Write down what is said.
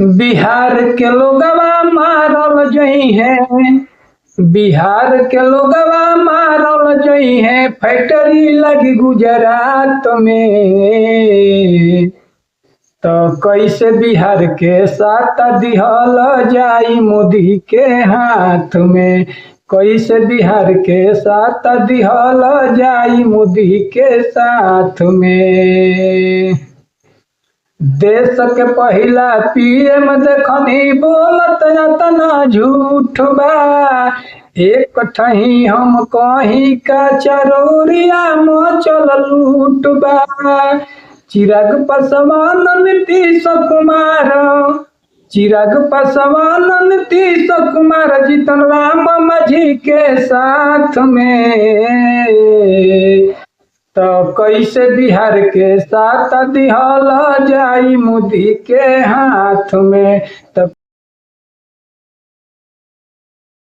बिहार के लोगवा मारल जई है, बिहार के लोगवा मारल जई है, फैक्ट्री लगी गुजरात में। तो कैसे बिहार के साथ दिहल जाई मोदी के हाथ में, कैसे बिहार के साथ दिहल जाई मोदी के साथ में। देश के पहला पीएम देखनी बोलत अतना झूठ बा, एक ठही हम कहीं का चरौरिया मचल लूट बा। चिराग पासवान नीतीश कुमार, चिराग पासवान नीतीश कुमार जीतन राम मांझी के साथ में। तो कैसे बिहार के साथ दिहल जाई मोदी के हाथ में। तो